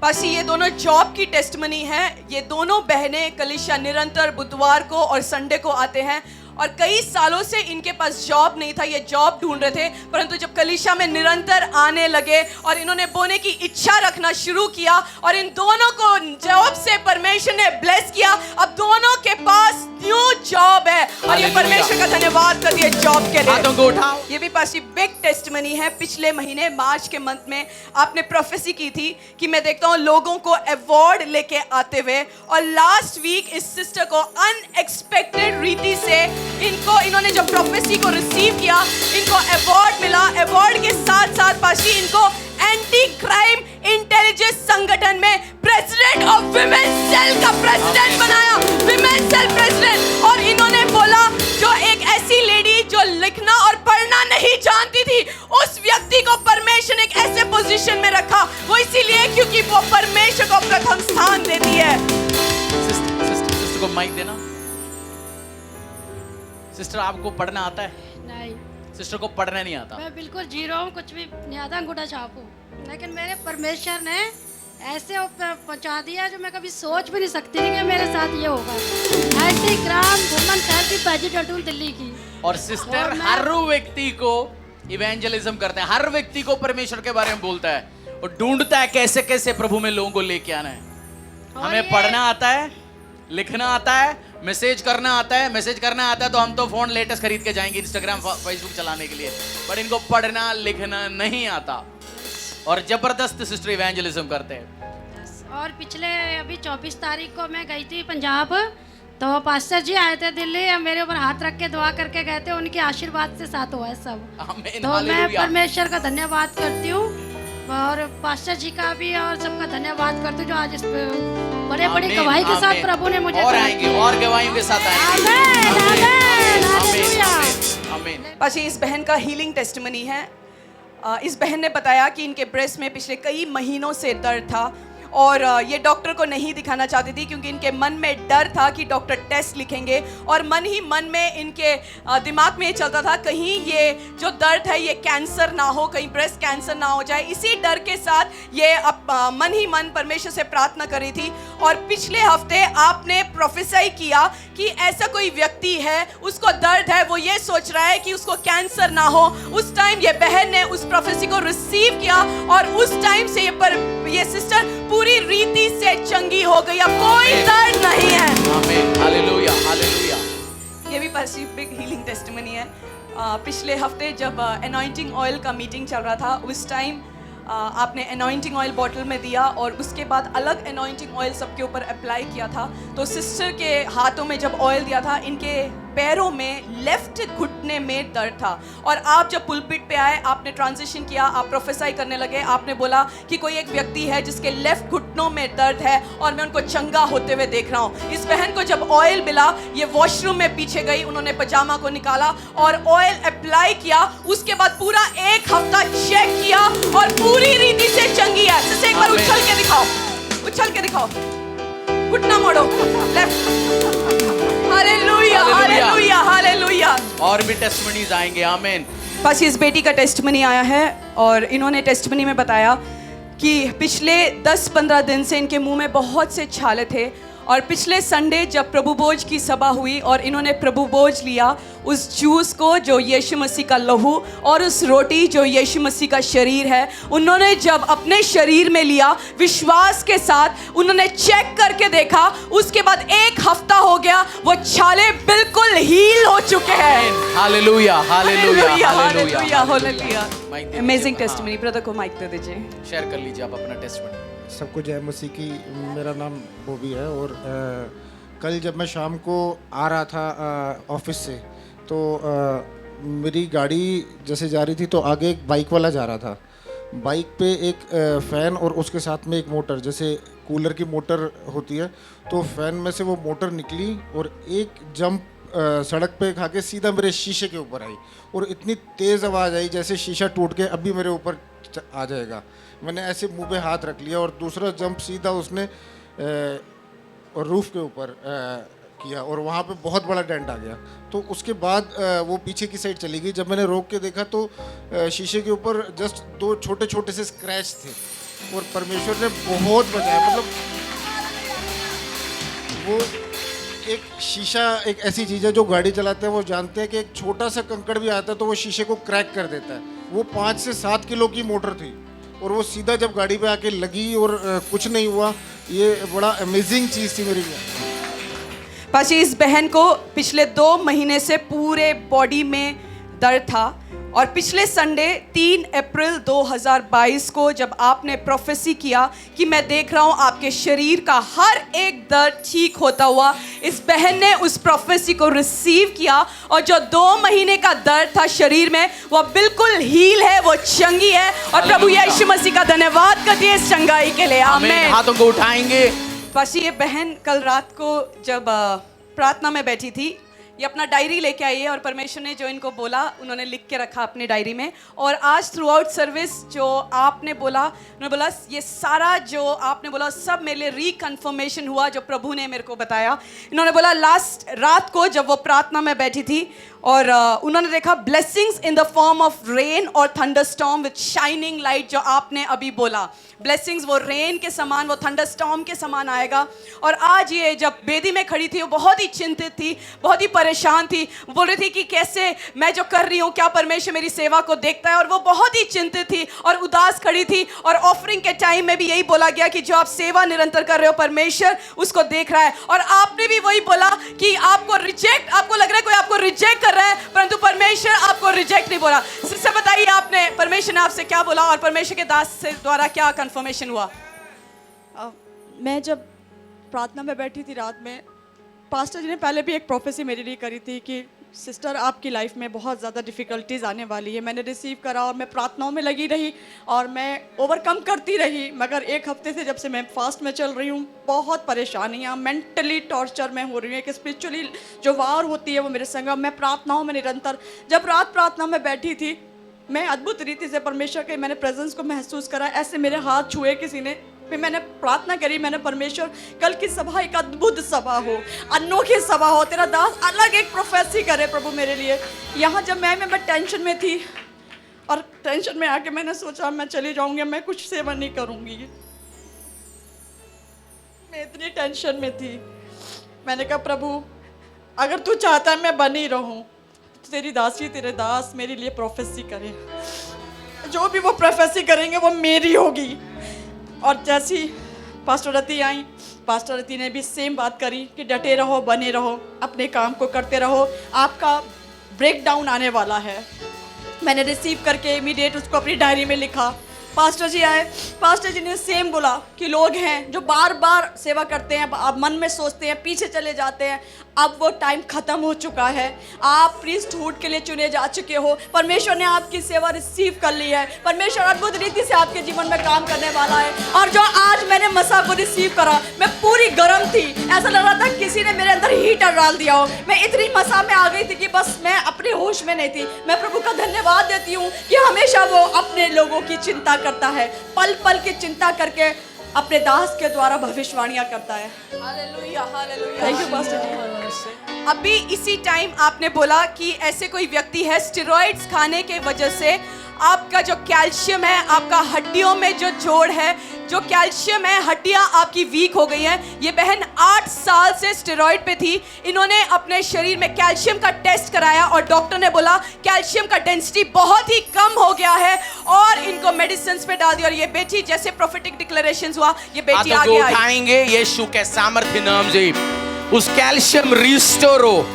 पासी ये दोनों जॉब की टेस्टमनी है। ये दोनों बहनें कलीसिया निरंतर बुधवार को और संडे को आते हैं और कई सालों से इनके पास जॉब नहीं था, ये जॉब ढूंढ रहे थे, परंतु जब कलीसिया में निरंतर आने लगे और इन्होंने बोने की इच्छा रखना शुरू किया और इन दोनों को जॉब से परमेश्वर ने ब्लेस किया। अब दोनों के पास न्यू जॉब है और ये परमेश्वर का धन्यवाद करती है जॉब के लिए। हाथों को उठाओ। ये भी पासी बिग टेस्टमनी है। पिछले महीने मार्च के मंथ में आपने प्रोफेसी की थी कि मैं देखता हूँ लोगों को अवार्ड लेके आते हुए, और लास्ट वीक इस सिस्टर को अनएक्सपेक्टेड रीति से इन्होंने जब प्रोफेसी को रिसीव किया, इनको अवार्ड मिला। अवार्ड के साथ साथ पासी इनको एंटी क्राइम इंटेलिजेंस संगठन में प्रेसिडेंट ऑफ विमेन सेल का प्रेसिडेंट बनाया, विमेन सेल प्रेसिडेंट। और इन्होंने बोला जो एक ऐसी लेडी जो लिखना और पढ़ना नहीं जानती थी, उस व्यक्ति को परमेश्वर ने एक ऐसे पोजीशन में रखा, वो इसीलिए क्योंकि वो परमेश्वर को प्रथम स्थान देती है। सिस्टर को माइक देना। सिस्टर आपको पढ़ना आता है? नहीं, सिस्टर को पढ़ना नहीं आता। मैं बिल्कुल जीरो हूँ, कुछ भी नहीं आता, अंगूठा छाप हूँ। लेकिन मेरे परमेश्वर ने ऐसे पहुंचा दिया जो मैं कभी सोच भी नहीं सकती थी कि मेरे साथ ये होगा। ऐसे ग्राम वुमन सेल की प्रेसिडेंट हूँ दिल्ली की। और सिस्टर हर व्यक्ति को इवेंजलिज्म करते हैं, हर व्यक्ति को परमेश्वर के बारे में बोलता है और ढूंढता है कैसे कैसे प्रभु में लोगों को लेके आना है। हमें पढ़ना आता है, लिखना आता है, मैसेज करना आता है। मैसेज करना आता है तो हम तो फोन लेटेस्ट खरीद के जाएंगे इंस्टाग्राम फेसबुक चलाने के लिए, पर इनको पढ़ना लिखना नहीं आता और जबरदस्त सिस्टर इवेंजलिज्म करते हैं। और पिछले अभी 24 तारीख को मैं गई थी पंजाब, तो पास्टर जी आए थे दिल्ली, मेरे ऊपर हाथ रख के दुआ करके गए थे, उनके आशीर्वाद से साथ हुआ है सब। आमीन, तो मैं हालेलुया। परमेश्वर का धन्यवाद करती हूँ और पास्टर जी का भी और सबका धन्यवाद करती हूँ जो आज इस बड़े बड़ी गवाही के साथ प्रभु ने मुझे और आएंगे और गवाहियों के साथ आएंगे। आमीन। पासी इस बहन का हीलिंग टेस्टमनी है। इस बहन ने बताया कि इनके ब्रेस्ट में पिछले कई महीनों से दर्द था और ये डॉक्टर को नहीं दिखाना चाहती थी क्योंकि इनके मन में डर था कि डॉक्टर टेस्ट लिखेंगे, और मन ही मन में इनके दिमाग में ये चलता था कहीं ये जो दर्द है ये कैंसर ना हो, कहीं ब्रेस्ट कैंसर ना हो जाए। इसी डर के साथ ये मन ही मन परमेश्वर से प्रार्थना करी थी। और पिछले हफ्ते आपने प्रोफेसाई किया कि ऐसा कोई व्यक्ति है, उसको दर्द है, वो ये सोच रहा है कि उसको कैंसर ना हो। उस टाइम ये बहन ने उस प्रोफेसी को रिसीव किया और उस टाइम से ये सिस्टर पूरी रीति से चंगी हो गई, अब कोई दर्द नहीं है। आमीन, हालेलुया, हालेलुया। ये भी पासी बिग हीलिंग टेस्टिमनी है। पिछले हफ्ते जब अनॉइंटिंग ऑयल का मीटिंग चल रहा था, उस टाइम आपने अनॉइंटिंग ऑयल बॉटल में दिया और उसके बाद अलग अनॉइंटिंग ऑयल सबके ऊपर अप्लाई किया था। तो सिस्टर के हाथों में जब ऑयल दिया था, इनके पैरों में लेफ्ट घुटने में दर्द था। और आप जब पुलपिट पे आए, आपने ट्रांजिशन किया, आप प्रोफेसाई करने लगे, आपने बोला कि कोई एक व्यक्ति है जिसके लेफ्ट घुटनों में दर्द है और मैं उनको चंगा होते हुए देख रहा हूँ। इस बहन को जब ऑयल मिला, ये वॉशरूम में पीछे गई, उन्होंने पजामा को निकाला और ऑयल अप्लाई किया। उसके बाद पूरा एक हफ्ता चेक किया और पूरी रीति से चंगी है। जैसे एक बार उछल के दिखाओ, उछल के दिखाओ, घुटना मोड़ो, लेफ्ट। Hallelujah, hallelujah, hallelujah. और भी टेस्टमनीज आएंगे। आमीन। बस इस बेटी का टेस्टमनी आया है और इन्होंने टेस्टमनी में बताया कि पिछले 10-15 दिन से इनके मुंह में बहुत से छाले थे और पिछले संडे जब प्रभु भोज की सभा हुई और इन्होंने प्रभु भोज लिया, उस जूस को जो यीशु मसीह का लहू और उस रोटी जो यीशु मसीह का शरीर है, उन्होंने जब अपने शरीर में लिया विश्वास के साथ, उन्होंने चेक करके देखा, उसके बाद एक हफ्ता हो गया, वो छाले बिल्कुल हील हो चुके हैं। Hallelujah, hallelujah, hallelujah, hallelujah. Mic दे अमेजिंग दीजिए। टेस्टमनी। ब्रदर को माइक दे दीजिए। शेयर कर लीजिए आप अपना टेस्टमनी। सबको जय मसीह की। मेरा नाम बॉबी है और कल जब मैं शाम को आ रहा था ऑफिस से, तो मेरी गाड़ी जैसे जा रही थी तो आगे एक बाइक वाला जा रहा था। बाइक पे एक फ़ैन और उसके साथ में एक मोटर, जैसे कूलर की मोटर होती है, तो फ़ैन में से वो मोटर निकली और एक जंप सड़क पे खा के सीधा मेरे शीशे के ऊपर आई और इतनी तेज़ आवाज़ आई जैसे शीशा टूट के अभी मेरे ऊपर आ जाएगा। मैंने ऐसे मुंह पे हाथ रख लिया और दूसरा जंप सीधा उसने रूफ के ऊपर किया और वहाँ पे बहुत बड़ा डेंट आ गया। तो उसके बाद वो पीछे की साइड चली गई। जब मैंने रोक के देखा तो शीशे के ऊपर जस्ट 2 छोटे छोटे से स्क्रैच थे और परमेश्वर ने बहुत बचाया। मतलब वो एक शीशा एक ऐसी चीज़ है जो गाड़ी चलाते हैं वो जानते हैं कि एक छोटा सा कंकड़ भी आता है तो वो शीशे को क्रैक कर देता है। वो 5 से 7 किलो की मोटर थी और वो सीधा जब गाड़ी पे आके लगी और कुछ नहीं हुआ। ये बड़ा अमेजिंग चीज़ थी मेरे लिए। पाशी, इस बहन को पिछले 2 महीने से पूरे बॉडी में दर्द था और पिछले संडे 3 अप्रैल 2022 को जब आपने प्रोफेसी किया कि मैं देख रहा हूं आपके शरीर का हर एक दर्द ठीक होता हुआ, इस बहन ने उस प्रोफेसी को रिसीव किया और जो 2 महीने का दर्द था शरीर में वो बिल्कुल हील है, वो चंगी है। और प्रभु यीशु मसीह का धन्यवाद करती है इस चंगाई के लिए। आमीन। हाथों को उठाएंगे। पाशी, ये बहन कल रात को जब प्रार्थना में बैठी थी, ये अपना डायरी लेके आई है और परमेश्वर ने जो इनको बोला उन्होंने लिख के रखा अपनी डायरी में। और आज थ्रू आउट सर्विस जो आपने बोला, उन्होंने बोला ये सारा जो आपने बोला सब मेरे लिए रिकन्फर्मेशन हुआ जो प्रभु ने मेरे को बताया। इन्होंने बोला लास्ट रात को जब वो प्रार्थना में बैठी थी और उन्होंने देखा blessings in the form of rain और थंडरस्टॉर्म विद शाइनिंग लाइट। जो आपने अभी बोला ब्लेसिंग्स वो रेन के समान, वो थंडरस्टॉर्म के समान आएगा। और आज ये जब बेदी में खड़ी थी वो बहुत ही चिंतित थी, बहुत ही परेशान थी। वो बोल रही थी कि कैसे मैं जो कर रही हूँ क्या परमेश्वर मेरी सेवा को देखता है। और वो बहुत ही चिंतित थी और उदास खड़ी थी। और ऑफरिंग के टाइम में भी यही बोला गया कि जो आप सेवा निरंतर कर रहे हो परमेश्वर उसको देख रहा है। और आपने भी वही बोला कि आपको लग रहा है कोई आपको रिजेक्ट कर रहा है, परंतु परमेश्वर आपको रिजेक्ट नहीं बोला। इससे बताइए आपने परमेश्वर ने आपसे क्या बोला और परमेश्वर के दास से द्वारा क्या कंफर्मेशन हुआ? मैं जब प्रार्थना में बैठी थी रात में, पास्टर जी ने पहले भी एक प्रोफेसी मेरे लिए करी थी कि सिस्टर आपकी लाइफ में बहुत ज़्यादा डिफ़िकल्टीज आने वाली है। मैंने रिसीव करा और मैं प्रार्थनाओं में लगी रही और मैं ओवरकम करती रही। मगर 1 हफ्ते से जब से मैं फास्ट में चल रही हूँ बहुत परेशानियाँ, मेंटली टॉर्चर में हो रही हूँ। एक स्पिरिचुअली जो वार होती है वो मेरे संग। मैं प्रार्थनाओं में निरंतर, जब रात प्रार्थना में बैठी थी मैं अद्भुत रीति से परमेश्वर के मैंने प्रेजेंस को महसूस करा। ऐसे मेरे हाथ छुए किसी ने, फिर मैंने प्रार्थना करी। मैंने परमेश्वर कल की सभा एक अद्भुत सभा हो, अनोखी सभा हो, तेरा दास अलग एक प्रोफेसी करे प्रभु मेरे लिए। यहाँ जब मैं टेंशन में थी और टेंशन में आके मैंने सोचा मैं चली जाऊंगी, मैं कुछ सेवा नहीं करूंगी। मैं इतनी टेंशन में थी। मैंने कहा प्रभु अगर तू चाहता है मैं बनी रहूं, तेरी दासी तेरे दास मेरे लिए प्रोफेसी करे। जो भी वो प्रोफेसी करेंगे वो मेरी होगी। और जैसी पास्टर रति आई, पास्टर रति ने भी सेम बात करी कि डटे रहो, बने रहो, अपने काम को करते रहो, आपका ब्रेक डाउन आने वाला है। मैंने रिसीव करके इमीडिएट उसको अपनी डायरी में लिखा। पास्टर जी आए, पास्टर जी ने सेम बोला कि लोग हैं जो बार बार सेवा करते हैं, अब मन में सोचते हैं, पीछे चले जाते हैं। अब वो टाइम ख़त्म हो चुका है। आप प्रीस्टहुड के लिए चुने जा चुके हो। परमेश्वर ने आपकी सेवा रिसीव कर ली है। परमेश्वर अद्भुत रीति से आपके जीवन में काम करने वाला है। और जो आज मैंने मसा को रिसीव करा, मैं पूरी गर्म थी, ऐसा लग रहा था किसी ने मेरे अंदर हीटर डाल दिया हो। मैं इतनी मसा में आ गई थी कि बस मैं अपने होश में नहीं थी। मैं प्रभु का धन्यवाद देती हूँ कि हमेशा वो अपने लोगों की चिंता करता है, पल पल की चिंता करके अपने दास के द्वारा भविष्यवाणियां करता है। Hallelujah, hallelujah. Thank you pastor ji. अभी इसी टाइम आपने बोला कि ऐसे कोई व्यक्ति है स्टेरॉइड्स खाने के वजह से आपका जो कैल्शियम है, आपका हड्डियों में जो जोड़ है, जो कैल्शियम है, हड्डियां आपकी वीक हो गई हैं। ये बहन 8 साल से स्टेरॉइड पे थी। इन्होंने अपने शरीर में कैल्शियम का टेस्ट कराया और डॉक्टर ने बोला कैल्शियम का डेंसिटी बहुत ही कम हो गया है और इनको मेडिसिन पे डाल दिया। और ये बेटी जैसे प्रोफेटिक डिक्लेरेशंस हुआ, ये बेटी आगे आई। उठाएंगे यीशु के सामर्थ्य नाम से उस कैल्शियम रिस्टोर हो।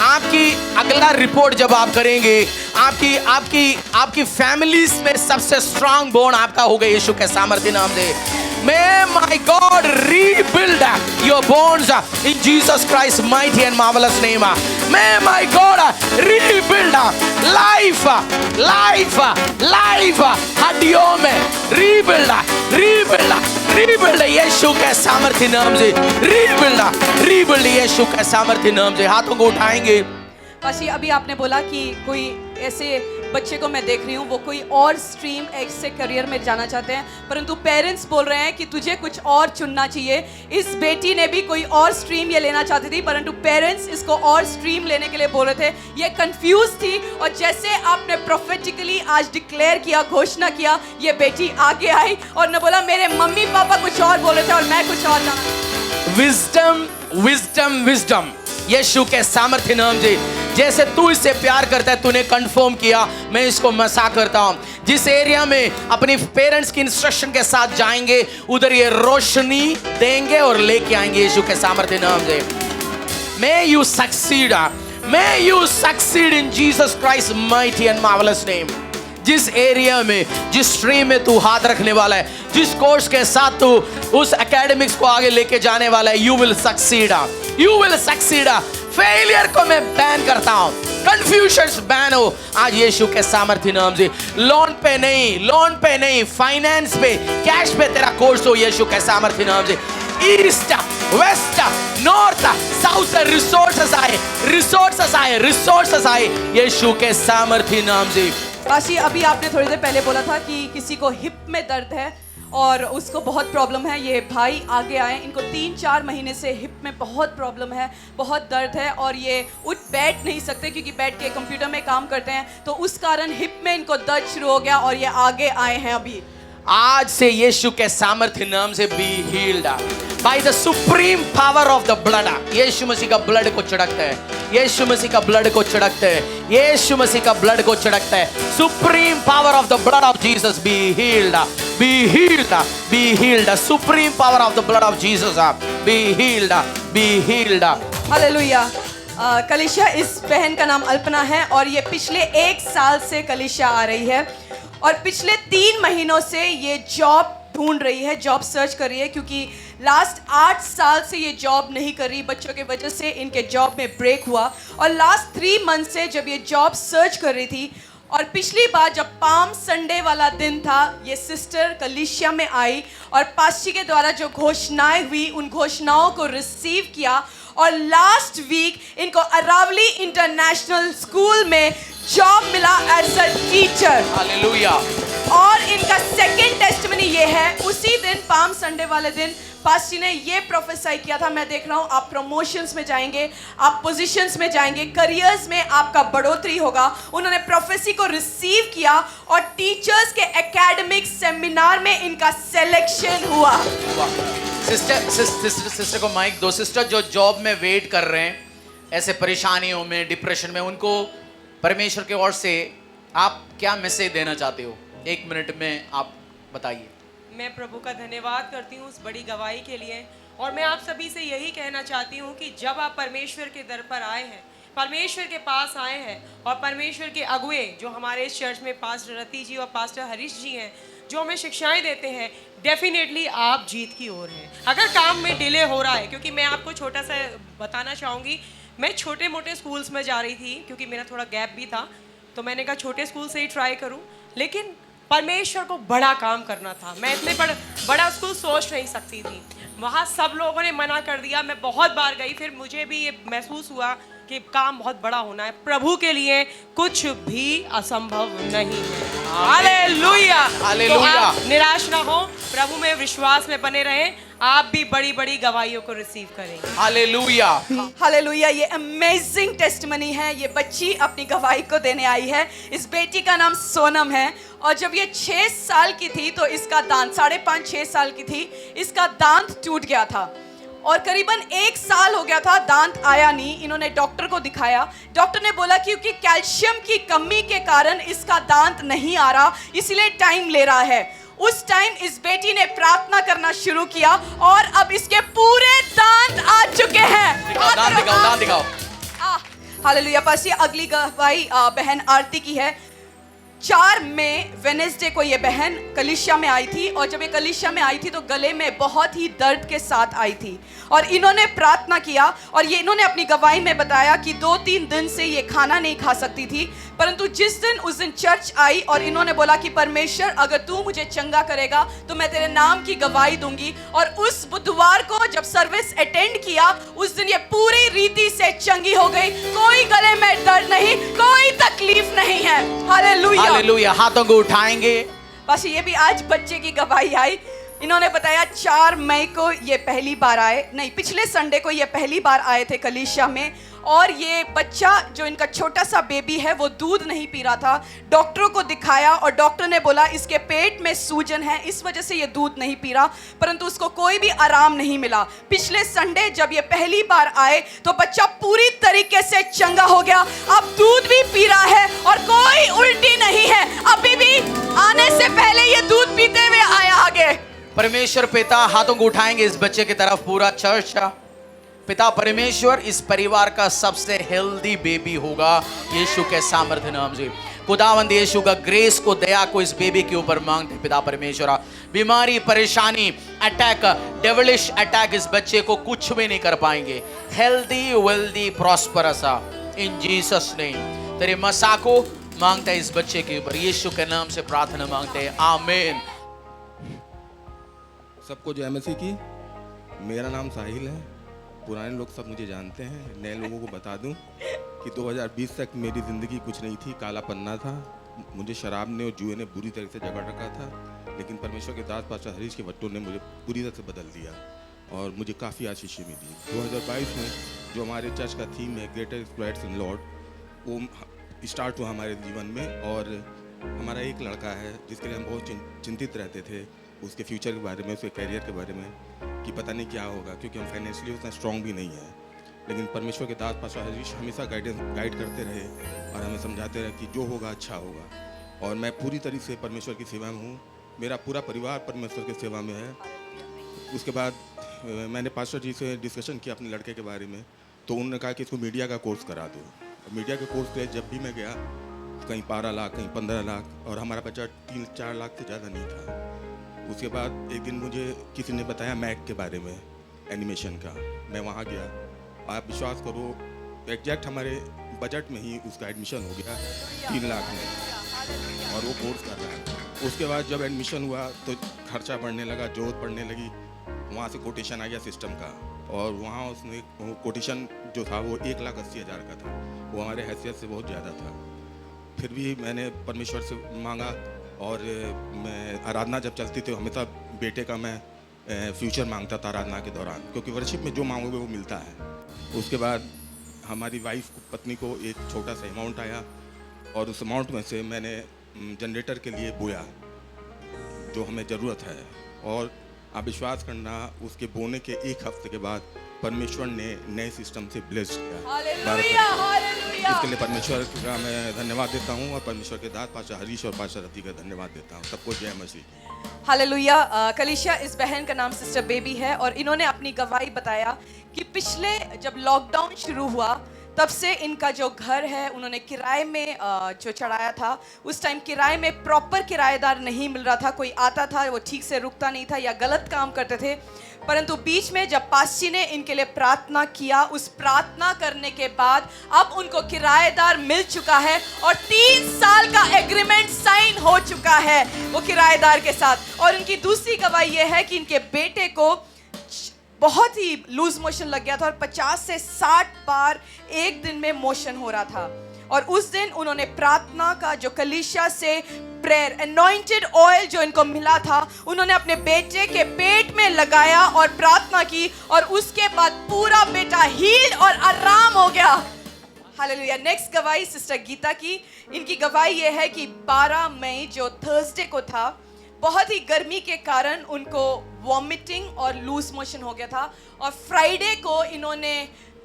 आपकी अगला रिपोर्ट जब आप करेंगे, आपकी फैमिलीज में सबसे स्ट्रांग बोन आपका होगा यीशु के सामर्थ्य नाम से। May my God rebuild your bones in Jesus Christ's mighty and marvelous name. May my God rebuild life हड्डियों में rebuild यीशु के सामर्थ्य नाम से। rebuild यीशु के सामर्थ्य नाम से। हाथों को उठाएंगे। पाशी, अभी आपने बोला कि कोई ऐसे बच्चे को मैं देख रही हूँ वो कोई और स्ट्रीम ऐसे करियर में जाना चाहते हैं, परंतु पेरेंट्स बोल रहे हैं कि तुझे कुछ और चुनना चाहिए। इस बेटी ने भी कोई और स्ट्रीम ये लेना चाहती थी, परंतु पेरेंट्स इसको और स्ट्रीम लेने के लिए बोल रहे थे। ये कंफ्यूज थी, और जैसे आपने प्रोफेटिकली आज डिक्लेयर किया, घोषणा किया, ये बेटी आगे आई और ने बोला मेरे मम्मी पापा कुछ और बोल रहे थे और मैं कुछ और जाना। विजडम विजडम विजडम, यीशु के सामर्थ्य नाम से। जैसे तू इससे प्यार करता है, तूने कंफर्म किया, मैं इसको मसा करता हूं। जिस एरिया में अपनी पेरेंट्स की इंस्ट्रक्शन के साथ जाएंगे, उधर ये रोशनी देंगे और लेके आएंगे यीशु के सामर्थ्य नाम से। May you succeed, may you succeed in Jesus Christ's mighty and marvelous name. जिस एरिया में, जिस स्ट्रीम में तू हाथ रखने वाला है, जिस कोर्स के साथ तू उस एकेडमिक्स को आगे लेके जाने वाला है, you will succeed, you will succeed. Failure को मैं बैन करता हूं, कंफ्यूजन्स बैन हो आज यीशु के सामर्थ्य नाम से। लोन पे नहीं, फाइनेंस पे, कैश पे तेरा कोर्स हो यीशु के सामर्थ्य नाम से। ईस्ट, वेस्ट, नॉर्थ, साउथ से रिसोर्सेस आए यीशु के सामर्थ्य नाम से। काशी, अभी आपने थोड़ी देर पहले बोला था कि किसी को हिप में दर्द है और उसको बहुत प्रॉब्लम है। ये भाई आगे आए, इनको 3-4 महीने से हिप में बहुत प्रॉब्लम है, बहुत दर्द है और ये उठ बैठ नहीं सकते क्योंकि बैठ के कंप्यूटर में काम करते हैं, तो उस कारण हिप में इनको दर्द शुरू हो गया और ये आगे आए हैं अभी। आज से यीशु के सामर्थ्य नाम से be healed by the supreme power of the blood. Yeshu Masih का ब्लड को छिड़कता है, यीशु मसीह का ब्लड को छिड़कता है, यीशु मसीह का ब्लड को छिड़कता है। Supreme power of the blood of Jesus, be healed, be healed, be healed. Supreme power of the blood of Jesus, be healed, be healed. Hallelujah. कलिशा, इस बहन का नाम अल्पना है और ये पिछले 1 साल से कलिशा आ रही है और पिछले 3 महीनों से ये जॉब ढूंढ रही है, जॉब सर्च कर रही है, क्योंकि लास्ट 8 साल से ये जॉब नहीं कर रही। बच्चों की वजह से इनके जॉब में ब्रेक हुआ और लास्ट 3 मंथ से जब ये जॉब सर्च कर रही थी और पिछली बार जब पाम संडे वाला दिन था, ये सिस्टर कलीसिया में आई और पास्टर के द्वारा जो घोषणाएं हुई उन घोषणाओं को रिसीव किया और लास्ट वीक इनको अरावली इंटरनेशनल स्कूल में जॉब मिला एज अ टीचर। हालेलुया। और इनका सेकंड टेस्टिमनी ये है, उसी दिन पाम संडे वाले दिन पास्टर ने ये प्रोफेसाई किया था, मैं देख रहा हूँ आप प्रमोशंस में जाएंगे, आप पोजीशंस में जाएंगे, करियर्स में आपका बढ़ोतरी होगा। उन्होंने प्रोफेसी को रिसीव किया और टीचर्स के एकेडमिक सेमिनार में इनका सिलेक्शन हुआ। सिस्टर को माइक दो। सिस्टर जो जॉब में वेट कर रहे हैं, ऐसे परेशानियों में, डिप्रेशन में, उनको परमेश्वर की ओर से आप क्या मैसेज देना चाहते हो? 1 मिनट में आप बताइए। मैं प्रभु का धन्यवाद करती हूँ उस बड़ी गवाही के लिए, और मैं आप सभी से यही कहना चाहती हूँ कि जब आप परमेश्वर के दर पर आए हैं, परमेश्वर के पास आए हैं और परमेश्वर के अगुए जो हमारे इस चर्च में पास्टर रति जी और पास्टर हरीश जी हैं, जो हमें शिक्षाएं देते हैं, डेफिनेटली आप जीत की ओर हैं। अगर काम में डिले हो रहा है, क्योंकि मैं आपको छोटा सा बताना चाहूँगी, मैं छोटे मोटे स्कूल्स में जा रही थी क्योंकि मेरा थोड़ा गैप भी था, तो मैंने कहा छोटे स्कूल से ही ट्राई करूँ, लेकिन परमेश्वर को बड़ा काम करना था। मैं इतने बड़ा स्कूल सोच नहीं सकती थी। वहाँ सब लोगों ने मना कर दिया। मैं बहुत बार गई, फिर मुझे भी ये महसूस हुआ कि काम बहुत बड़ा होना है। प्रभु के लिए कुछ भी असंभव नहीं है। हालेलुया। हालेलुया। तो आप निराश ना हो, प्रभु में विश्वास में बने रहें, आप भी बड़ी बड़ी गवाहियों को रिसीव करेंगे। हालेलुया। हालेलुया। ये अमेजिंग टेस्टिमनी है। ये बच्ची अपनी गवाही को देने आई है। इस बेटी का नाम सोनम है और जब ये 6 साल की थी तो इसका दांत, 5.5-6 साल की थी, इसका दांत टूट गया था और करीबन 1 साल हो गया था, दांत आया नहीं। इन्होंने डॉक्टर को दिखाया, डॉक्टर ने बोला क्योंकि कैल्शियम की कमी के कारण इसका दांत नहीं आ रहा, इसलिए टाइम ले रहा है। उस टाइम इस बेटी ने प्रार्थना करना शुरू किया और अब इसके पूरे दांत आ चुके हैं। दांत दिखाओ। हालेलुया। पास ये अगली गवाही बहन आरती की है। 4 मई वेनेसडे को ये बहन कलीसिया में आई थी और जब ये कलीसिया में आई थी तो गले में बहुत ही दर्द के साथ आई थी और इन्होंने प्रार्थना किया और ये इन्होंने अपनी गवाही में बताया कि 2-3 दिन से ये खाना नहीं खा सकती थी। परंतु जिस दिन उस दिन चर्च आई और इन्होंने बोला कि परमेश्वर अगर तू मुझे चंगा करेगा तो मैं तेरे नाम की गवाही दूंगी, और उस बुधवार को जब सर्विस अटेंड किया उस दिन ये पूरी रीति से चंगी हो गई। कोई गले में दर्द नहीं, कोई तकलीफ नहीं है। Hallelujah, hallelujah. हाथों को उठाएंगे। बस ये भी आज बच्चे की गवाही आई। इन्होंने बताया 4 मई को ये पहली बार आए, नहीं पिछले संडे को ये पहली बार आए थे कलीसिया में, और ये बच्चा जो इनका छोटा सा बेबी है वो दूध नहीं पी रहा था। डॉक्टरों को दिखाया और डॉक्टर ने बोला इसके पेट में सूजन है, इस वजह से ये दूध नहीं पी रहा, परंतु उसको कोई भी आराम नहीं मिला। पिछले संडे जब ये पहली बार आए तो बच्चा पूरी तरीके से चंगा हो गया, अब दूध भी पी रहा है और कोई उल्टी नहीं है। अभी भी आने से पहले ये दूध पीते हुए आया आगे। परमेश्वर पिता, हाथों को उठाएंगे इस बच्चे की तरफ, पूरा चर्च का। पिता परमेश्वर इस परिवार का सबसे हेल्दी बेबी होगा यीशु के सामर्थ्य नाम से। खुदावंद यीशु का ग्रेस को, दया को इस बेबी के ऊपर मांगते पिता परमेश्वर। बीमारी, परेशानी, अटैक, डेविलिश अटैक इस बच्चे को कुछ भी नहीं कर पाएंगे। हेल्दी, वेल्दी, प्रॉस्परस इन जीसस नेम। तेरे मसा को मांगते हैं इस बच्चे के ऊपर, यीशु के नाम से प्रार्थना मांगते हैं, आमीन। सबको जय मसीह की। मेरा नाम साहिल है। पुराने लोग सब मुझे जानते हैं, नए लोगों को बता दूं कि 2020 तक मेरी ज़िंदगी कुछ नहीं थी, काला पन्ना था। मुझे शराब ने और जुए ने बुरी तरह से जकड़ रखा था, लेकिन परमेश्वर के दास पास्टर हरीश के वट्टों ने मुझे पूरी तरह से बदल दिया और मुझे काफ़ी आशीषें मिली। 2022 में जो हमारे चर्च का थीम है ग्रेटर एक्सप्लॉइट्स इन लॉर्ड, वो स्टार्ट हुआ हमारे जीवन में। और हमारा एक लड़का है जिसके लिए हम बहुत चिंतित रहते थे, उसके फ्यूचर के बारे में, उसके कैरियर के बारे में, कि पता नहीं क्या होगा, क्योंकि हम फाइनेंशियली उतना स्ट्रॉन्ग भी नहीं है। लेकिन परमेश्वर के दास पास्टर हरीश हमेशा गाइड करते रहे और हमें समझाते रहे कि जो होगा अच्छा होगा। और मैं पूरी तरह से परमेश्वर की सेवा में हूँ, मेरा पूरा परिवार परमेश्वर की सेवा में है। उसके बाद मैंने पास्टर जी से डिस्कशन किया अपने लड़के के बारे में, तो उन्होंने कहा कि इसको मीडिया का कोर्स करा दो। मीडिया के कोर्स पे जब भी मैं गया, कहीं 12 लाख, कहीं 15 लाख, और हमारा बजट 3-4 लाख से ज़्यादा नहीं था। उसके बाद एक दिन मुझे किसी ने बताया मैक के बारे में, एनिमेशन का। मैं वहाँ गया, आप विश्वास करो एग्जैक्ट हमारे बजट में ही उसका एडमिशन हो गया 3 लाख में, और वो कोर्स कर रहा है। उसके बाद जब एडमिशन हुआ तो खर्चा बढ़ने लगा, ज़रूरत पड़ने लगी। वहाँ से कोटेशन आ गया सिस्टम का, और वहाँ उसने कोटेशन जो था वो 1,80,000 का था, वो हमारे हैसियत से बहुत ज़्यादा था। फिर भी मैंने परमेश्वर से मांगा, और मैं आराधना जब चलती थी हमेशा बेटे का मैं फ्यूचर मांगता था आराधना के दौरान, क्योंकि वर्शिप में जो मांगोगे वो मिलता है। उसके बाद हमारी वाइफ पत्नी को एक छोटा सा अमाउंट आया, और उस अमाउंट में से मैंने जनरेटर के लिए बोया जो हमें ज़रूरत है। और आप विश्वास करना, उसके बोने के 1 हफ्ते के बाद परमेश्वर ने नए सिस्टम से ब्लेस्ड किया। इसके लिए परमेश्वर का मैं धन्यवाद देता हूँ, और परमेश्वर के दास पास्टर हरीश और पास्टर रति का धन्यवाद देता हूँ। सबको जय मसीह। हालेलुया। कलीसिया, इस बहन का नाम सिस्टर बेबी है, और इन्होंने अपनी गवाही बताया कि पिछले जब लॉकडाउन शुरू हुआ तब से इनका जो घर है उन्होंने किराए में जो चढ़ाया था, उस टाइम किराए में प्रॉपर किराएदार नहीं मिल रहा था। कोई आता था वो ठीक से रुकता नहीं था या गलत काम करते थे, परंतु बीच में जब पास्टर ने इनके लिए प्रार्थना किया, उस प्रार्थना करने के बाद अब उनको किराएदार मिल चुका है और 3 साल का एग्रीमेंट साइन हो चुका है वो किराएदार के साथ। और उनकी दूसरी गवाही ये है कि इनके बेटे को बहुत ही लूज मोशन लग गया था, और 50 से 60 बार एक दिन में मोशन हो रहा था। और उस दिन उन्होंने प्रार्थना का जो कलीसिया से प्रेयर अनॉइंटेड ऑयल जो इनको मिला था, उन्होंने अपने बेटे के पेट में लगाया और प्रार्थना की, और उसके बाद पूरा बेटा हील्ड और आराम हो गया। हालेलुया। नेक्स्ट गवाही सिस्टर गीता की। इनकी गवाही ये है कि 12 मई जो थर्सडे को था, बहुत ही गर्मी के कारण उनको वॉमिटिंग और लूज मोशन हो गया था, और फ्राइडे को इन्होंने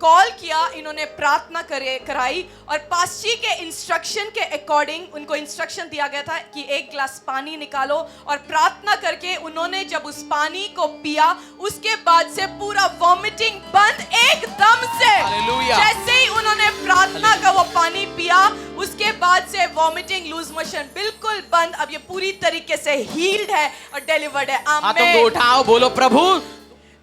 कॉल किया, इन्होंने प्रार्थना कराई, और पास्टर के इंस्ट्रक्शन के अकॉर्डिंग उनको इंस्ट्रक्शन दिया गया था कि 1 गिलास पानी निकालो, और प्रार्थना करके उन्होंने जब उस पानी को पिया, उसके बाद से पूरा वॉमिटिंग बंद एकदम से। जैसे ही उन्होंने प्रार्थना का वो पानी पिया, उसके बाद से वॉमिटिंग, लूज मोशन बिल्कुल बंद। अब ये पूरी तरीके से हील्ड है और डिलीवर्ड है। आमीन। उठाओ, बोलो प्रभु।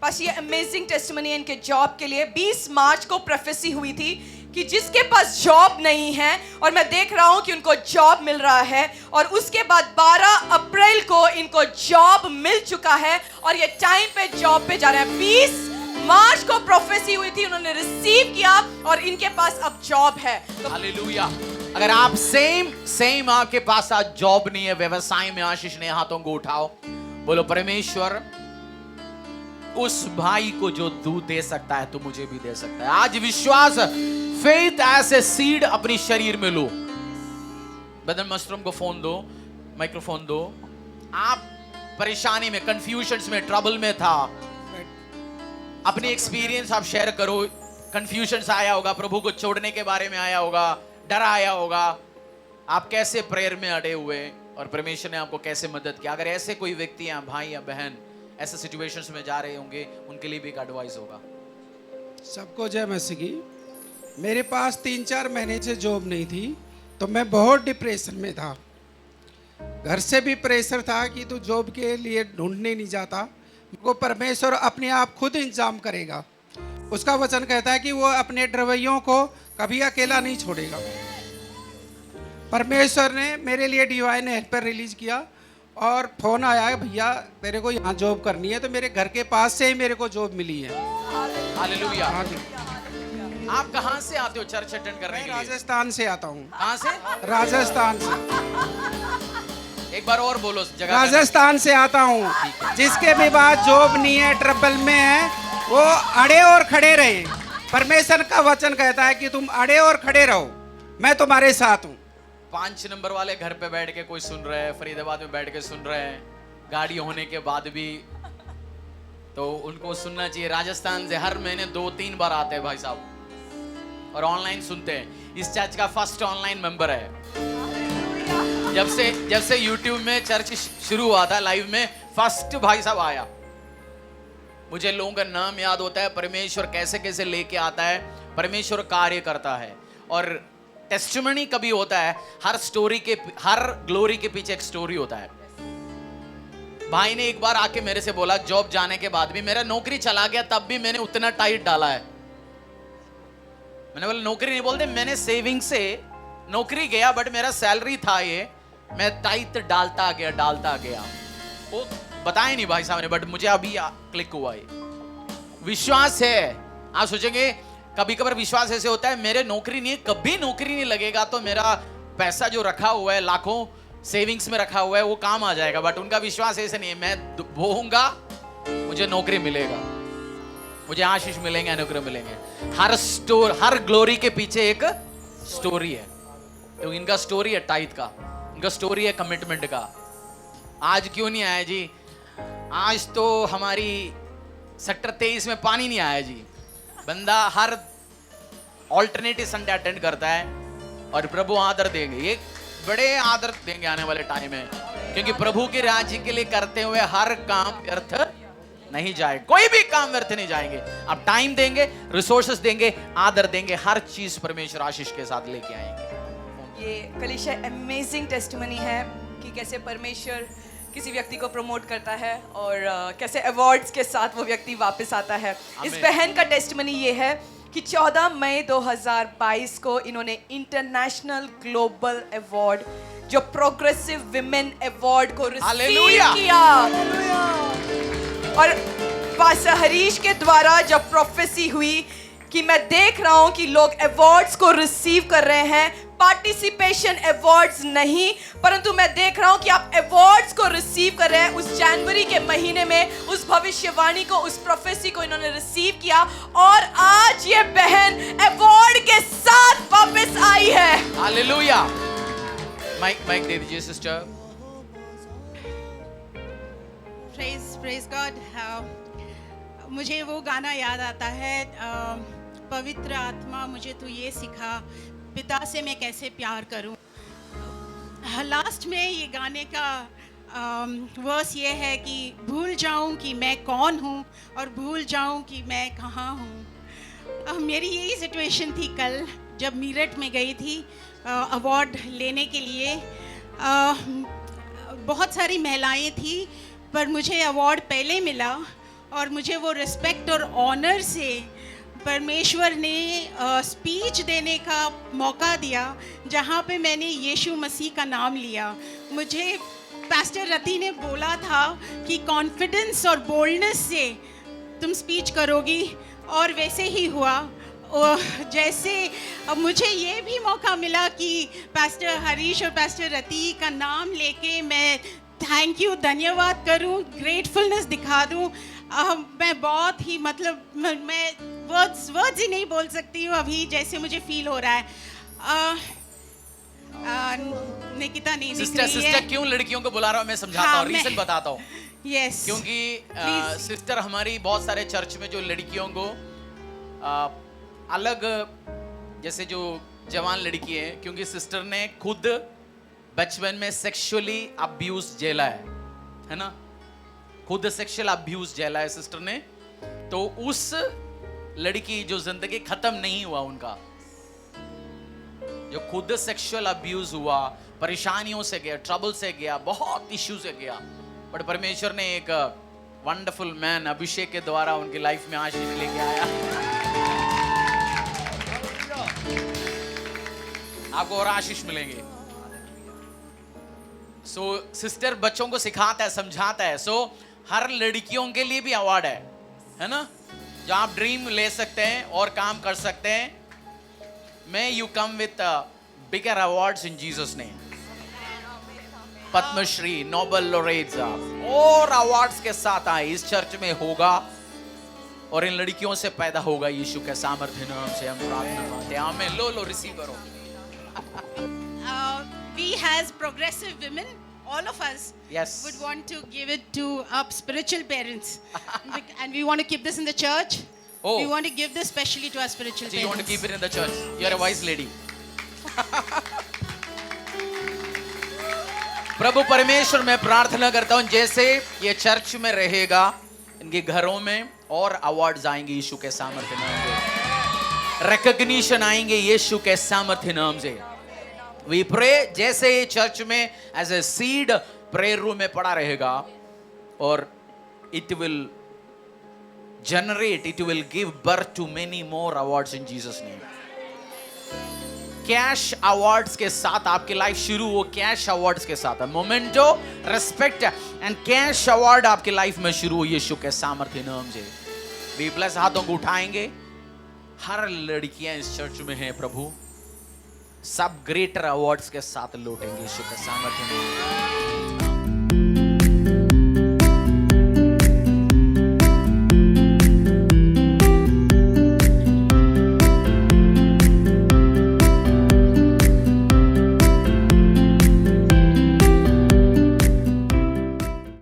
पास ये अमेजिंग टेस्टिमनी है इनके जॉब के लिए। 20 मार्च को प्रोफेसी हुई थी कि जिसके पास जॉब नहीं है और मैं देख रहा हूं कि उनको जॉब मिल रहा है और उसके बाद 12 अप्रैल को इनको जॉब मिल चुका है और ये टाइम पे जॉब पे जा रहे हैं। 20 मार्च को प्रोफेसी हुई थी, उन्होंने रिसीव किया और इनके पास अब जॉब है। तो हालेलुया। अगर आप सेम आपके पास आज जॉब नहीं है, व्यवसाय में आशीष ने, हाथों को उठाओ, बोलो परमेश्वर उस भाई को जो दूध दे सकता है तो मुझे भी दे सकता है। आज विश्वास, फेथ एज ए सीड अपनी शरीर में लो। बदन मशरूम को फोन दो, माइक्रोफोन दो। आप परेशानी में, कंफ्यूजन में, ट्रबल में था, अपनी एक्सपीरियंस आप शेयर करो। कंफ्यूजन आया होगा, प्रभु को छोड़ने के बारे में आया होगा, डर आया होगा, आप कैसे प्रेयर में अड़े हुए और परमेश्वर ने आपको कैसे मदद किया। अगर ऐसे कोई व्यक्ति या भाई या बहन ऐसे सिचुएशंस में जा रहे होंगे, उनके लिए भी एक एडवाइस होगा। सबको जय मसीह की। मेरे पास 3-4 महीने से जॉब नहीं थी, तो मैं बहुत डिप्रेशन में था। घर से भी प्रेशर था कि तू जॉब के लिए ढूंढने नहीं जाता, वो परमेश्वर अपने आप खुद इंतजाम करेगा। उसका वचन कहता है कि वो अपने ड्रवैयों को कभी अकेला नहीं छोड़ेगा। परमेश्वर ने मेरे लिए डिवाइन हेल्पर रिलीज किया और फोन आया, भैया तेरे को यहाँ जॉब करनी है। तो मेरे घर के पास से ही मेरे को जॉब मिली है। हालेलुया। हाँ जी। आप कहाँ से आते हो चर्च अटेंड करने के लिए? राजस्थान से आता हूँ। कहाँ से? राजस्थान से। एक बार और बोलो जगह। राजस्थान से आता हूँ। जिसके भी पास जॉब नहीं है, ट्रबल में है, वो अड़े और खड़े रहे। परमेश्वर का वचन कहता है कि तुम अड़े और खड़े रहो, मैं तुम्हारे साथ हूँ। 5 नंबर वाले घर पे बैठ के कोई सुन रहे हैं, फरीदाबाद में बैठ के सुन रहे हैं, गाड़ी होने के बाद भी, तो उनको सुनना चाहिए। राजस्थान से हर महीने 2-3 बार आते हैं भाई साहब और ऑनलाइन सुनते हैं। इस चर्च का फर्स्ट ऑनलाइन मेंबर है। जब से यूट्यूब में चर्च शुरू हुआ था लाइव में, फर्स्ट भाई साहब आया। मुझे लोगों का नाम याद होता है। परमेश्वर कैसे कैसे लेके आता है, परमेश्वर कार्य करता है। और टेस्टिमनी कभी होता है, हर स्टोरी के, हर ग्लोरी के पीछे एक स्टोरी होता है। भाई ने एक बार आके मेरे से बोला, जॉब जाने के बाद भी, मेरा नौकरी चला गया तब भी मैंने उतना टाइट डाला है। मैंने बोला नौकरी नहीं बोलते, मैंने सेविंग से नौकरी गया, बट मेरा सैलरी था ये, मैं टाइट डालता गया। वो बताया नहीं भाई साहब ने, बट मुझे अभी क्लिक हुआ ये। विश्वास है। आप सोचेंगे कभी कभार विश्वास ऐसे होता है, मेरे नौकरी नहीं है, कभी नौकरी नहीं लगेगा तो मेरा पैसा जो रखा हुआ है, लाखों सेविंग्स में रखा हुआ है, वो काम आ जाएगा। बट उनका विश्वास ऐसे नहीं है, मैं बोऊंगा मुझे नौकरी मिलेगा, मुझे आशीष मिलेंगे, अनुग्रह मिलेंगे। हर ग्लोरी के पीछे एक स्टोरी है। तो इनका स्टोरी है टाइट का, इनका स्टोरी है कमिटमेंट का। आज क्यों नहीं आया जी? आज तो हमारी सेक्टर 23 में पानी नहीं आया जी। बंदा हर ऑल्टरनेटिव संडे अटेंड करता है और प्रभु आदर देंगे, ये बड़े आदर देंगे आने वाले टाइम में, क्योंकि प्रभु के राज्य के लिए करते हुए हर काम व्यर्थ नहीं जाए, कोई भी काम व्यर्थ नहीं जाएंगे। आप टाइम देंगे, रिसोर्सेस देंगे, आदर देंगे, हर चीज परमेश्वर आशीष के साथ लेके आएंगे। ये कलिशा अमेजिंग टेस्टिमनी है कि कैसे परमेश्वर किसी व्यक्ति को प्रमोट करता है और कैसे अवार्ड्स के साथ वो व्यक्ति वापस आता है। इस बहन का टेस्टिमनी ये है कि 14 मई 2022 को इन्होंने इंटरनेशनल ग्लोबल अवार्ड, जो प्रोग्रेसिव विमेन अवार्ड को रिसीव किया। और पास्टर हरीश के द्वारा जब प्रोफेसी हुई कि मैं देख रहा हूं कि लोग अवार्ड्स को रिसीव कर रहे हैं, पार्टिसिपेशन अवार्ड्स नहीं, परंतु मैं देख रहा हूं कि आप अवार्ड्स को रिसीव कर रहे हैं। उस जनवरी के महीने में उस भविष्यवाणी को, उस प्रोफेसी को इन्होंने रिसीव किया और आज ये बहन अवार्ड के साथ वापस आई है। हालेलुया। माइक दे दीजिए सिस्टर। Praise God. मुझे वो गाना याद आता है, पवित्र आत्मा मुझे तू ये सिखा, पिता से मैं कैसे प्यार करूं। लास्ट में ये गाने का वर्स ये है कि भूल जाऊं कि मैं कौन हूं और भूल जाऊं कि मैं कहाँ हूं। मेरी यही सिचुएशन थी कल जब मीरठ में गई थी अवार्ड लेने के लिए। बहुत सारी महिलाएं थी, पर मुझे अवार्ड पहले मिला और मुझे वो रिस्पेक्ट और ऑनर से परमेश्वर ने स्पीच देने का मौका दिया जहाँ पे मैंने यीशु मसीह का नाम लिया। मुझे पास्टर रति ने बोला था कि कॉन्फिडेंस और बोल्डनेस से तुम स्पीच करोगी, और वैसे ही हुआ। जैसे मुझे ये भी मौका मिला कि पास्टर हरीश और पास्टर रति का नाम लेके मैं थैंक यू, धन्यवाद करूं, ग्रेटफुलनेस दिखा दूं। मैं बहुत ही मतलब मैं वर्ड्स ही नहीं बोल सकती हूँ अभी, जैसे मुझे फील हो रहा है। निकिता नहीं दिख रही है। सिस्टर क्यों लड़कियों को बुला रहा हूँ मैं समझाता हूँ, रीजन बताता हूँ। यस, क्योंकि सिस्टर हमारी बहुत सारे चर्च में जो लड़कियों को अलग, जैसे जो जवान लड़की है, क्योंकि सिस्टर ने खुद बचपन में सेक्सुअली अब्यूज झेला है ना, खुद सेक्सुअल अब्यूज झेला है सिस्टर ने। तो उस लड़की जो जिंदगी खत्म नहीं हुआ उनका, जो खुद सेक्सुअल अब्यूज हुआ, परेशानियों से गया, ट्रबल से गया, बहुत इश्यू से गया, बट परमेश्वर ने एक वंडरफुल मैन अभिषेक के द्वारा उनकी लाइफ में आशीष लेके आया। आपको और आशीष मिलेंगे। सो सिस्टर बच्चों को सिखाता है, समझाता है। सो हर लड़कियों के लिए भी अवार्ड है ना, जो आप ड्रीम ले सकते हैं और काम कर सकते हैं। May you come with bigger awards in Jesus name. Padmashri, Nobel laureates और अवार्ड्स के साथ आए इस चर्च में होगा, और इन लड़कियों से पैदा होगा यीशु के सामर्थ्य नाम से हम प्रार्थना करते हैं। आमीन। लो रिसीव करो। We as progressive women, all of us would want to give it to our spiritual parents, and we want to keep this in the church. We want to give this specially to our spiritual parents. You want to keep it in the church. You are a wise lady. प्रभु परमेश्वर, मैं प्रार्थना करता हूं जैसे ये church में रहेगा, इनके घरों में और अवार्ड्स आएंगे यीशु के सामर्थ्य नाम से, रिकॉग्निशन आएंगे यीशु के सामर्थ्य नाम से। We pray जैसे ये चर्च में as a seed prayer room में पड़ा रहेगा, और it will generate, it will give birth to many more awards in Jesus name. Cash awards के साथ आपकी लाइफ शुरू हो, कैश अवार्ड्स के साथ memento, respect and cash award आपकी लाइफ में शुरू हो यीशु के सामर्थ्य नाम से। वी प्लस हाथों को उठाएंगे। हर लड़कियां इस चर्च में हैं प्रभु, सब ग्रेटर अवार्ड्स के साथ लौटेंगे यीशु के सामर्थ्य नाम से।